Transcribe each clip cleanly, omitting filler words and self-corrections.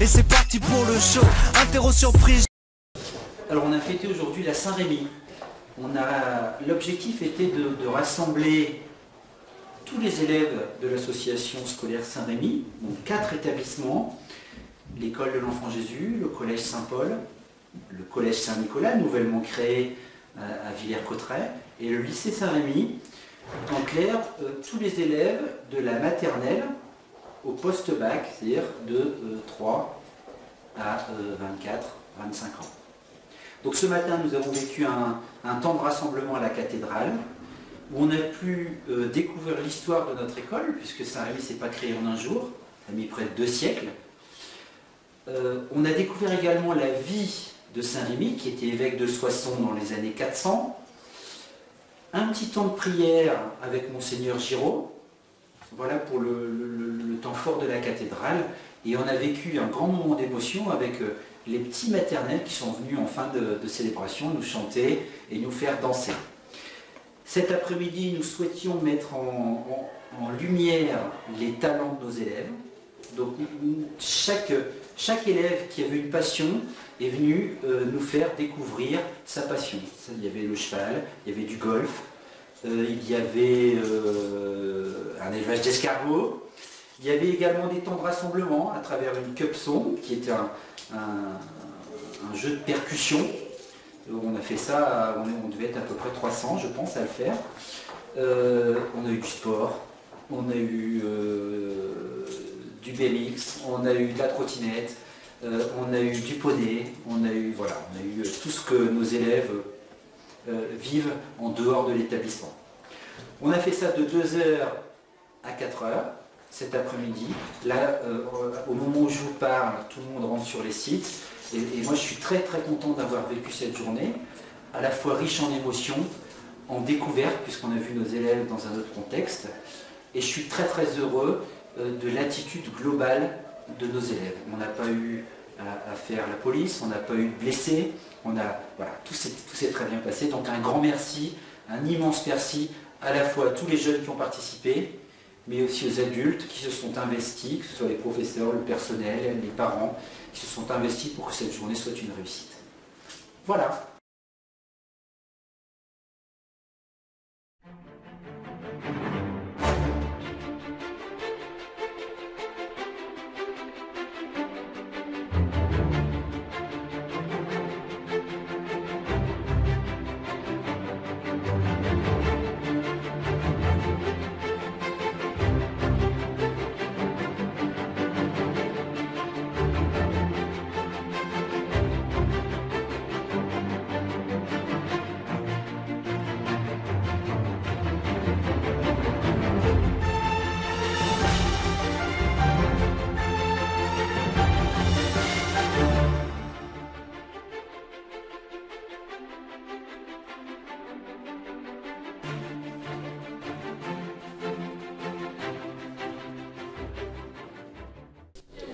Et c'est parti pour le show, interro surprise. Alors on a fêté aujourd'hui la Saint-Rémy. L'objectif était de rassembler tous les élèves de l'association scolaire Saint-Rémy, donc 4 établissements, l'école de l'Enfant Jésus, le collège Saint-Paul, le collège Saint-Nicolas, nouvellement créé à Villers-Cotterêts, et le lycée Saint-Rémy. En clair, tous les élèves de la maternelle au post-bac, c'est-à-dire de 3 à 24, 25 ans. Donc ce matin, nous avons vécu un temps de rassemblement à la cathédrale, où on a pu découvrir l'histoire de notre école, puisque Saint-Rémy ne s'est pas créé en un jour, ça a mis près de 2 siècles. On a découvert également la vie de Saint-Rémy, qui était évêque de Soissons dans les années 400. Un petit temps de prière avec Monseigneur Giraud, voilà pour le temps fort de la cathédrale. Et on a vécu un grand moment d'émotion avec les petits maternels qui sont venus en fin de célébration nous chanter et nous faire danser. Cet après-midi, nous souhaitions mettre en lumière les talents de nos élèves. Donc chaque élève qui avait une passion est venu nous faire découvrir sa passion. Il y avait le cheval, il y avait du golf, il y avait un élevage d'escargots, il y avait également des temps de rassemblement à travers une cup song qui était un jeu de percussion. On a fait ça, on devait être à peu près 300 je pense à le faire. On a eu du sport, on a eu du BMX, on a eu de la trottinette, on a eu du poney, on a eu tout ce que nos élèves vivent en dehors de l'établissement. On a fait ça de 2h à 4h cet après-midi. Là, au moment où je vous parle, tout le monde rentre sur les sites. Et moi, je suis très très content d'avoir vécu cette journée, à la fois riche en émotions, en découvertes, puisqu'on a vu nos élèves dans un autre contexte. Et je suis très très heureux de l'attitude globale de nos élèves. On n'a pas eu à faire la police, on n'a pas eu de blessés, tout s'est très bien passé. Donc un grand merci, un immense merci à la fois à tous les jeunes qui ont participé, mais aussi aux adultes qui se sont investis, que ce soit les professeurs, le personnel, les parents, qui se sont investis pour que cette journée soit une réussite. Voilà.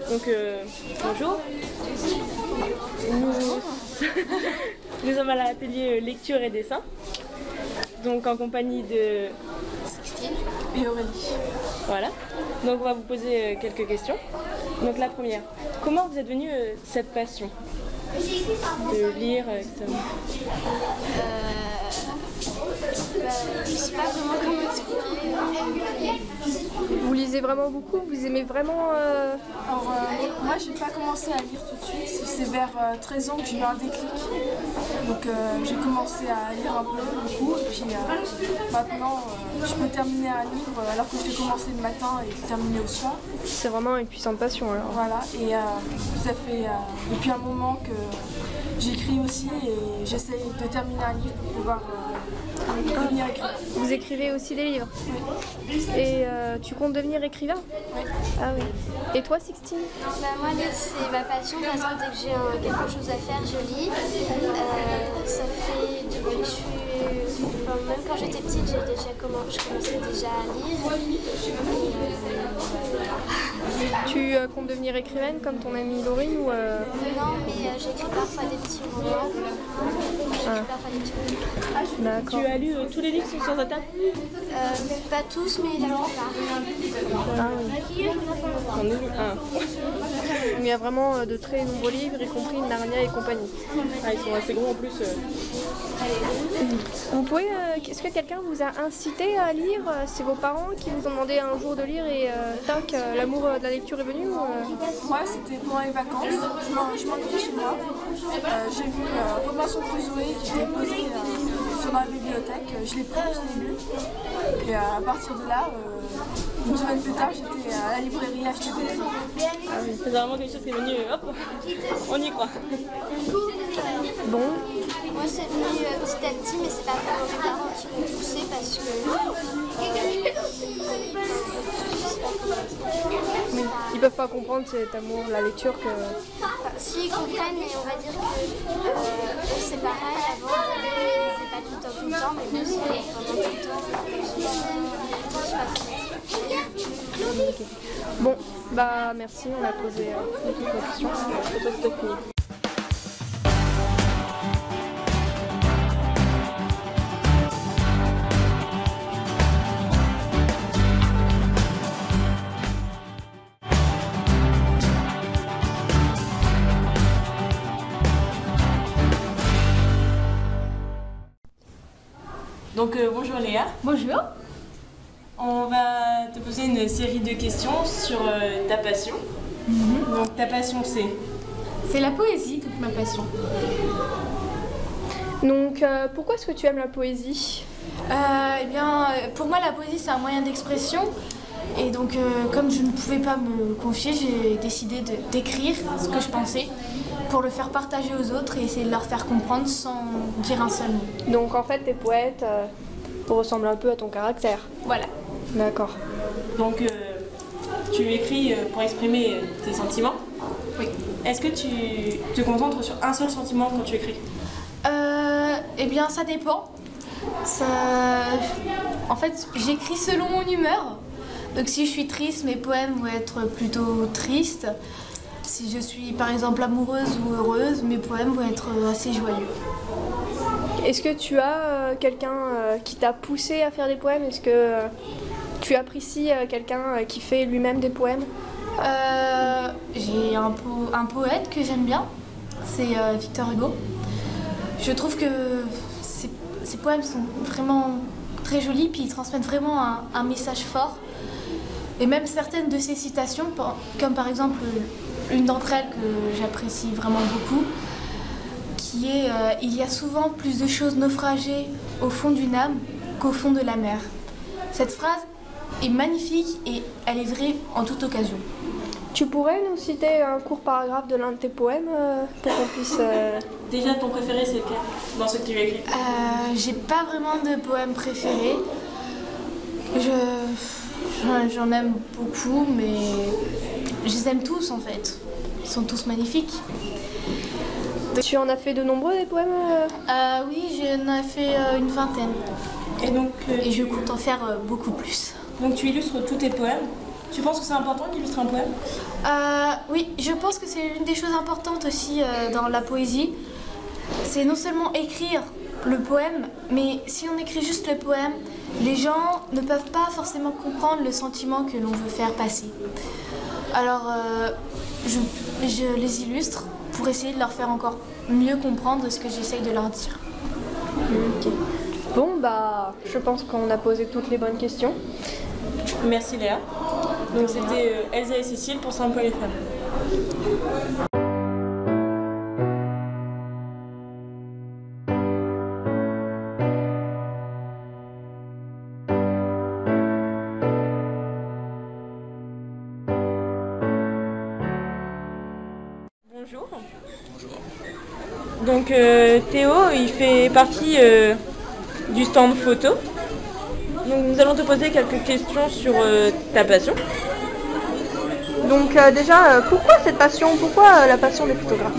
Donc bonjour, nous sommes à l'atelier lecture et dessin, donc en compagnie de Christine et Aurélie. Voilà, donc on va vous poser quelques questions. Donc la première, comment vous êtes venue cette passion de lire, etc. Je sais pas vraiment comment expliquer. Vous lisez vraiment beaucoup? Vous aimez vraiment Alors, moi, j'ai pas commencé à lire tout de suite. C'est vers 13 ans que j'ai eu un déclic. Donc, j'ai commencé à lire un peu, beaucoup. Et puis, maintenant, je peux terminer un livre alors que je l'ai commencé le matin et le terminer au soir. C'est vraiment une puissante passion alors. Voilà. Et ça fait depuis un moment que j'écris aussi et j'essaye de terminer un livre pour pouvoir devenir écrivain. Vous écrivez aussi des livres? Oui. Et tu comptes devenir écrivain? Oui. Ah oui. Et toi, Sixtine? Moi, lire, c'est ma passion parce que dès que j'ai quelque chose à faire, je lis. Ça fait depuis que je suis... même quand j'étais petite, je commençais déjà à lire. Tu comptes devenir écrivaine comme ton amie Laurine ou Non, mais j'écris parfois des petits romans. récupère pas les livres. D'accord. Tu as lu tous les livres sur ta table? Pas tous, mais la plupart. Ah, oui. J'en ai lu un. Il y a vraiment de très nombreux livres, y compris Narnia et compagnie. Ah, ils sont assez gros en plus. Vous pouvez, est-ce que quelqu'un vous a incité à lire? C'est vos parents qui vous ont demandé un jour de lire et tac, l'amour de la lecture est venu Moi, c'était pendant les vacances. Je m'ennuyais chez moi. J'ai vu Robinson Crusoe qui était posé sur la bibliothèque. Je l'ai pris, je l'ai lu. Et à partir de là, une semaine plus tard, j'étais à la librairie acheter des livres. C'est vraiment quelque chose qui est venu, hop, on y croit. Bon, Moi, c'est venu petit à petit, mais c'est pas vraiment mes parents qui m'ont poussé parce que. oui, ils peuvent pas comprendre cet amour, la lecture que... Enfin, si ils comprennent, mais on va dire que c'est pareil. Avant, ils lisaient pas tout le temps, mais moi aussi, pendant tout le temps. Bon, bah merci, on a posé toutes nos questions. C'est fini. Donc bonjour Léa. Bonjour. On va te poser une série de questions sur ta passion. Donc ta passion C'est la poésie, toute ma passion. Donc, pourquoi est-ce que tu aimes la poésie? Pour moi, la poésie, c'est un moyen d'expression. Et donc, comme je ne pouvais pas me confier, j'ai décidé d'écrire ce que je pensais pour le faire partager aux autres et essayer de leur faire comprendre sans dire un seul mot. Donc, en fait, tes poètes ressemblent un peu à ton caractère. Voilà. D'accord. Donc tu écris pour exprimer tes sentiments. Oui. Est-ce que tu te concentres sur un seul sentiment quand tu écris? Ça dépend. En fait, j'écris selon mon humeur. Donc si je suis triste, mes poèmes vont être plutôt tristes. Si je suis par exemple amoureuse ou heureuse, mes poèmes vont être assez joyeux. Est-ce que tu as quelqu'un qui t'a poussé à faire des poèmes? Est-ce que tu apprécies quelqu'un qui fait lui-même des poèmes? J'ai un poète que j'aime bien, c'est Victor Hugo. Je trouve que ses poèmes sont vraiment très jolis, puis ils transmettent vraiment un message fort. Et même certaines de ses citations, comme par exemple une d'entre elles que j'apprécie vraiment beaucoup, qui est « Il y a souvent plus de choses naufragées au fond d'une âme qu'au fond de la mer ». Cette phrase est magnifique et elle est vraie en toute occasion. Tu pourrais nous citer un court paragraphe de l'un de tes poèmes pour qu'on puisse... Déjà, ton préféré, c'est lequel dans ce que tu as écrit? J'ai pas vraiment de poème préféré. J'en aime beaucoup, mais je les aime tous en fait. Ils sont tous magnifiques. Tu en as fait de nombreux des poèmes Oui, j'en ai fait une vingtaine. Et donc, et je compte en faire beaucoup plus. Donc tu illustres tous tes poèmes. Tu penses que c'est important d'illustrer un poème? Oui, je pense que c'est une des choses importantes aussi dans la poésie. C'est non seulement écrire le poème, mais si on écrit juste le poème, les gens ne peuvent pas forcément comprendre le sentiment que l'on veut faire passer. Alors, je les illustre pour essayer de leur faire encore mieux comprendre ce que j'essaye de leur dire. Ok. Bon, bah, je pense qu'on a posé toutes les bonnes questions. Merci Léa. Donc c'était Elsa et Cécile pour Saint Paul et Femmes. Bonjour. Bonjour. Donc Théo, il fait partie du stand photo. Donc nous allons te poser quelques questions sur ta passion. Donc déjà, pourquoi cette passion? Pourquoi la passion des photographes?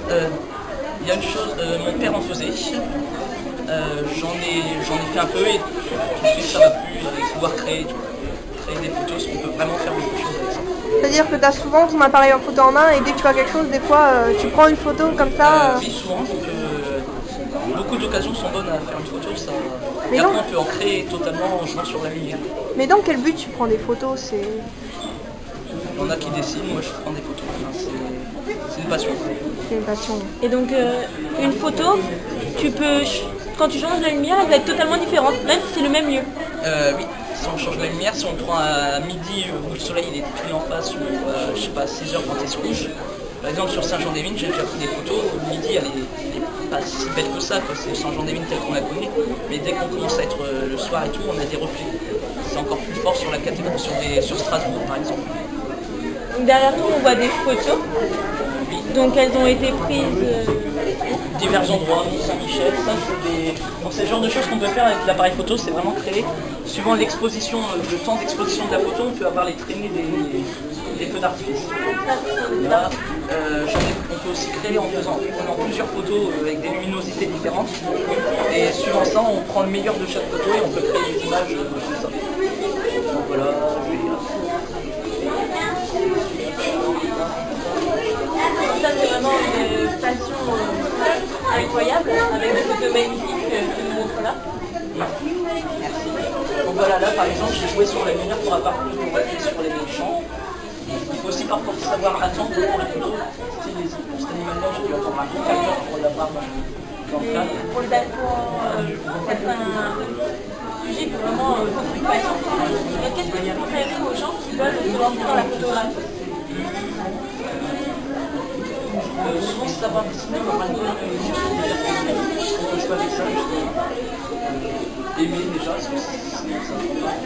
Il y a une chose, mon père en faisait. J'en ai fait un peu et tout de suite ça m'a plu de pouvoir créer des photos, on peut vraiment faire beaucoup de choses avec ça. C'est-à-dire que tu as souvent ton appareil en photo en main et dès que tu vois quelque chose, des fois tu prends une photo comme ça. Oui, souvent, donc beaucoup d'occasions sont bonnes à faire une photo, ça. Mais et non. après on peut en créer totalement en jouant sur la lumière. Mais dans quel but tu prends des photos? Il y en a qui dessinent, moi je prends des photos. Enfin, c'est une passion. C'est une passion. Et donc une photo, quand tu changes la lumière, elle va être totalement différente, même si c'est le même lieu. Oui, si on change la lumière, si on prend à midi où le soleil il est pile en face, ou je sais pas, 6 heures quand il se couche. Par exemple sur Saint-Jean-des-Mines, j'ai déjà pris des photos, midi elle est pas si belle que ça, c'est Saint-Jean-des-Mines tel qu'on la connaît, mais dès qu'on commence à être le soir et tout, on a des reflets. C'est encore plus fort sur la cathédrale, sur Strasbourg par exemple. Donc derrière toi on voit des photos, Oui. donc elles ont été prises... Divers endroits, Mont-Saint-Michel, ça c'est le genre de choses qu'on peut faire avec l'appareil photo, c'est vraiment créer, suivant l'exposition, le temps d'exposition de la photo, on peut avoir les traînées des feux d'artifice. Là, on peut aussi créer en prenant plusieurs photos avec des luminosités différentes, et suivant ça on prend le meilleur de chaque photo et on peut créer des images comme ça. Donc voilà, Ça c'est vraiment une passion incroyable, avec des photos magnifiques que tu nous montres là. Merci. Donc voilà, là par exemple j'ai joué sur la lumière pour avoir plus de reflets sur les champs. Il faut aussi parfois savoir attendre pour la photo. Pour cet animal-là, j'ai dû attendre un bon quart d'heure pour l'avoir dans le cadre. Pour être un sujet vraiment beaucoup de passion. Qu'est-ce que tu conseillerais aux gens qui veulent se lancer dans la photographie? Souvent savoir dessiner, on va dire qu'on peut jouer avec ça, aimer déjà, ça.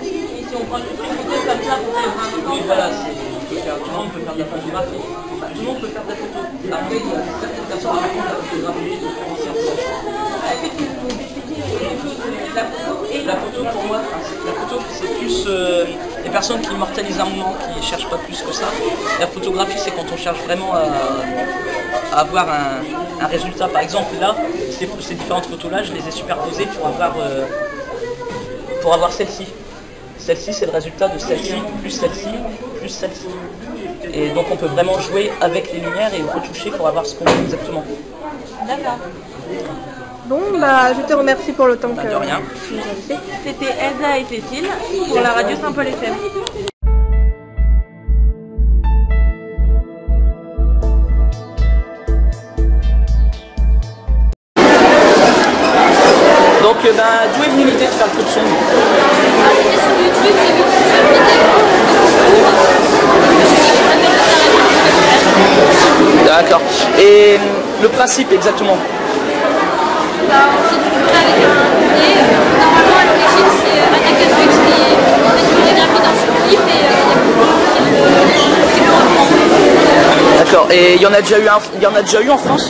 Et si on prend une photo comme ça pour faire un Oui, voilà, tout le monde peut faire de la photographie. Enfin, tout le monde peut faire de la photo. Après, il y a certaines personnes qui font de la photographie, de faire un certain. Est-ce que tu peux expliquer quelque chose de la photo? Et la photo, pour moi, la photo, c'est plus les personnes qui immortalisent un moment, qui ne cherchent pas plus que ça. La photographie, c'est quand on cherche vraiment à avoir un résultat. Par exemple, là, ces différentes photos-là, je les ai superposées pour avoir celle-ci. Celle-ci, c'est le résultat de celle-ci, plus celle-ci, plus celle-ci. Et donc, on peut vraiment jouer avec les lumières et retoucher pour avoir ce qu'on veut exactement. D'accord. Bon, bah, je te remercie pour le temps que De rien. tu nous as fait. C'était Elsa et Cécile pour la radio Saint-Paul FM. Donc, d'où est venue l'idée de faire le coup de son? C'était sur YouTube, j'ai vu plusieurs vidéos. D'accord. Et le principe exactement? C'est du curé avec un collier. Normalement, à l'origine, c'est Agatha Christie qui fait une chorégraphie dans ce clip et il y a beaucoup qui le reprend. D'accord. Et il y en a déjà eu en France?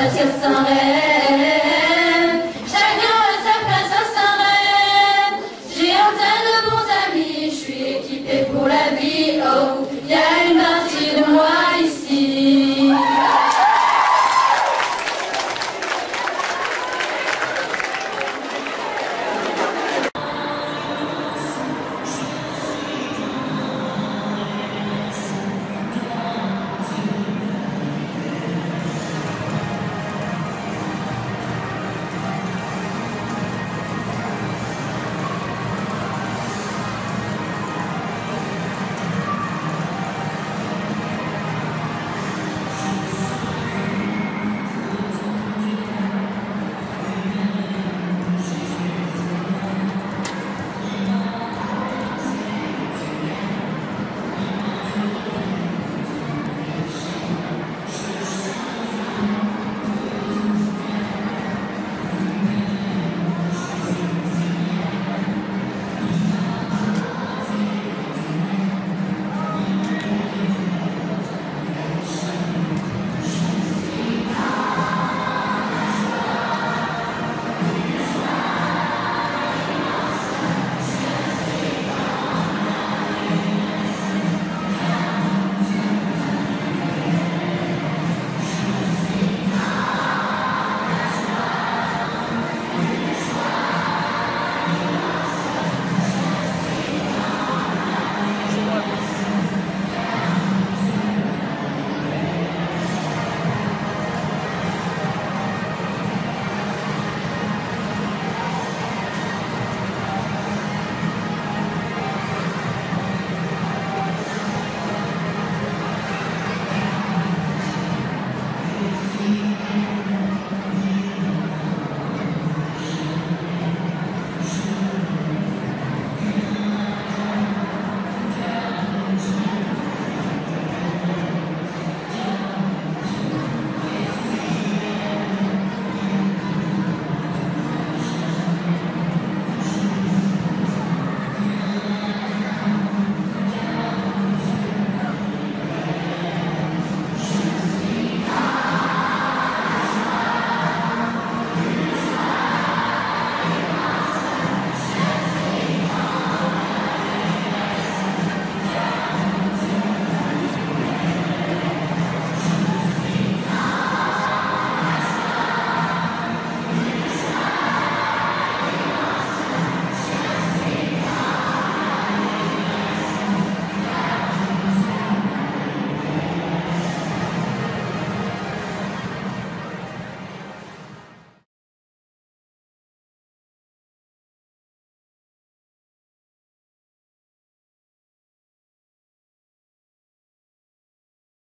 est-ce que c'est un rêve?